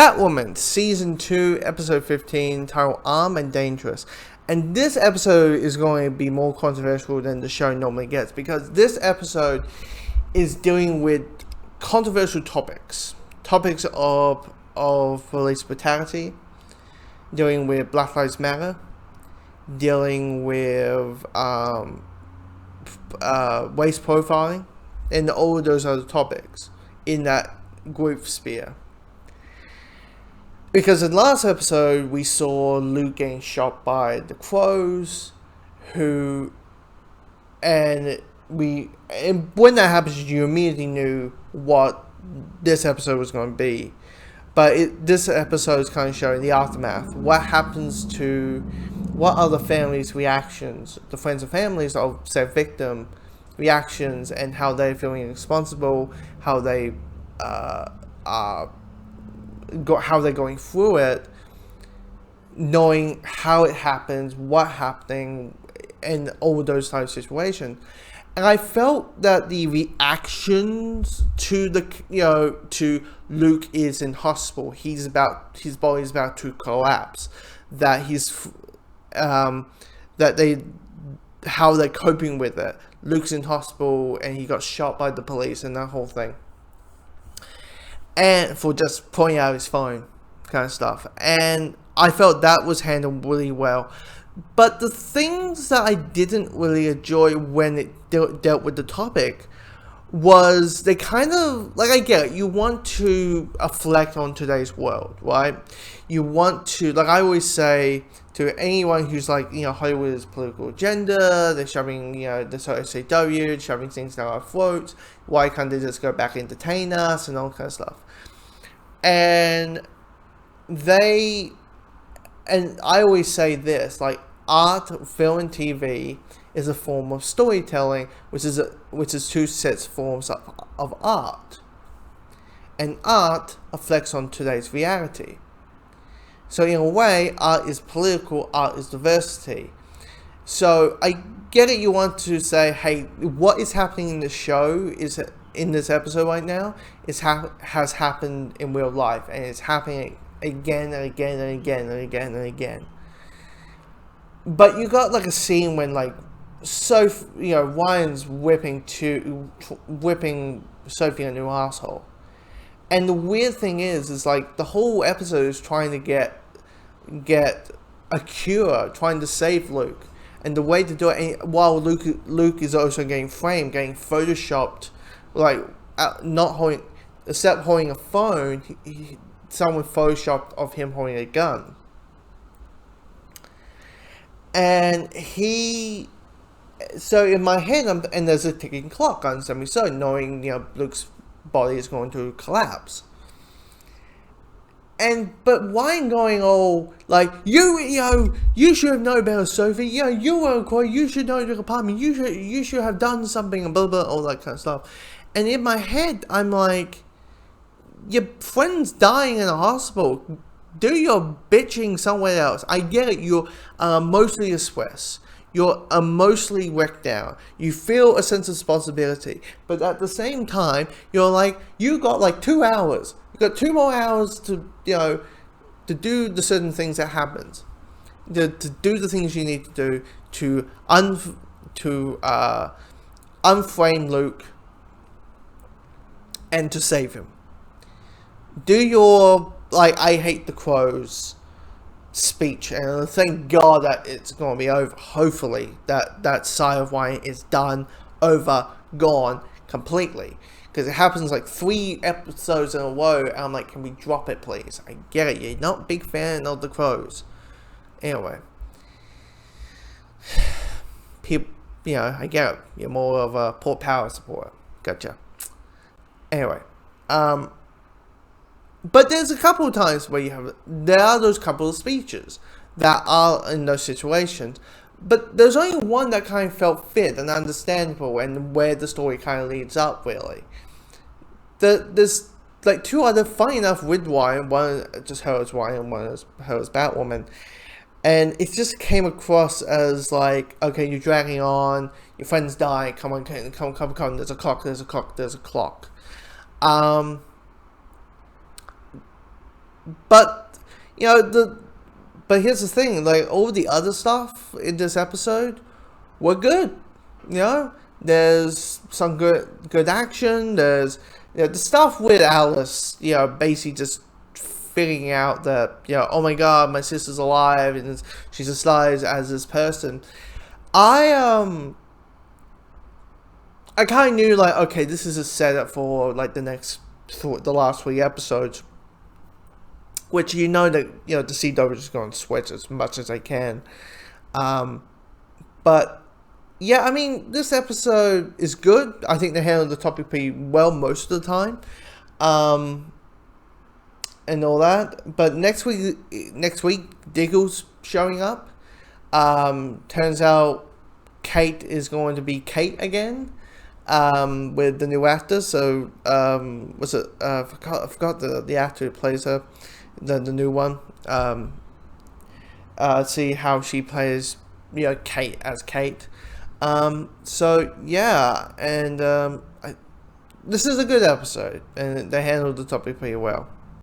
Batwoman, Season 2, Episode 15, titled Armed and Dangerous. And this episode is going to be more controversial than the show normally gets, because this episode is dealing with controversial topics. Topics of police brutality, dealing with Black Lives Matter, dealing with race profiling, and all of those other topics in that group sphere. Because in the last episode, we saw Luke getting shot by the Crows, and when that happens, you immediately knew what this episode was going to be. But this episode is kind of showing the aftermath. What happens to, what are the families' reactions, the friends and families of said victim reactions, and how they're feeling responsible, how they how they're going through it, knowing how it happens, what happening, and all those types of situations. And I felt that the reactions to to Luke is in hospital. His body's about to collapse. That how they're coping with it. Luke's in hospital and he got shot by the police and that whole thing. And for just pulling out his phone, kind of stuff. And I felt that was handled really well. But the things that I didn't really enjoy when it dealt with the topic was they kind of, like, I get it, you want to reflect on today's world, right? You want to, like I always say to anyone who's like, Hollywood's political agenda, they're shoving, this SJW, shoving things down our throats, why can't they just go back and entertain us and all kind of stuff? And I always say this, like, art, film, and TV is a form of storytelling, which is two sets forms of art. And art reflects on today's reality. So in a way, art is political, art is diversity. So I get it, you want to say, hey, what is happening in the show in this episode right now has happened in real life, and it's happening again and again and again and again and again. But you got like a scene when Ryan's whipping Sophie a new asshole. And the weird thing is like the whole episode is trying to get a cure, trying to save Luke. And the way to do it, while Luke is also getting framed, getting photoshopped, like not holding, except holding a phone, someone photoshopped of him holding a gun. And so in my head, and there's a ticking clock on some episode, knowing Luke's body is going to collapse. But Ryan going all like, you should have known better, Sophie. You were a quote. You should know your apartment. You should have done something, and blah blah, all that kind of stuff. And in my head, I'm like, your friend's dying in a hospital. Do your bitching somewhere else. I get it. You're emotionally stressed. You're emotionally wrecked down. You feel a sense of responsibility. But at the same time, you're like, you got like 2 hours. You got 2 more hours to do the certain things that happens. To do the things you need to do to unframe Luke and to save him. Do your, like, I hate the Crows speech, and thank God that it's going to be over. Hopefully that side of Ryan is done, over, gone completely, because it happens like 3 episodes in a row, and I'm like, can we drop it please? I get it, you're not a big fan of the Crows. Anyway, people, I get it, you're more of a Port Power supporter. Gotcha. Anyway, but there's a couple of times where there are those couple of speeches that are in those situations, but there's only one that kind of felt fit and understandable, and where the story kind of leads up, really. There's like 2 other, funny enough, with Ryan, one just her as Ryan, one as her as Batwoman, and it just came across as like, okay, you're dragging on, your friend's dying, come on, there's a clock. but you know but here's the thing, like all the other stuff in this episode were good. You know, there's some good action. There's, you know, the stuff with Alice, you know, basically just figuring out that, you know, oh my god, my sister's alive and she's as alive as this person. I kind of knew, like, okay, this is a setup for like the last 3 episodes, which, you know, that, you know, the CW is going to switch as much as they can. But yeah, I mean, this episode is good. I think they handled the topic pretty well most of the time, and all that. But next week, Diggle's showing up. Turns out Kate is going to be Kate again, with the new actor. So, was it? I forgot the actor who plays her, the new one. See how she plays, you know, Kate as Kate. So yeah, and this is a good episode, and they handled the topic pretty well.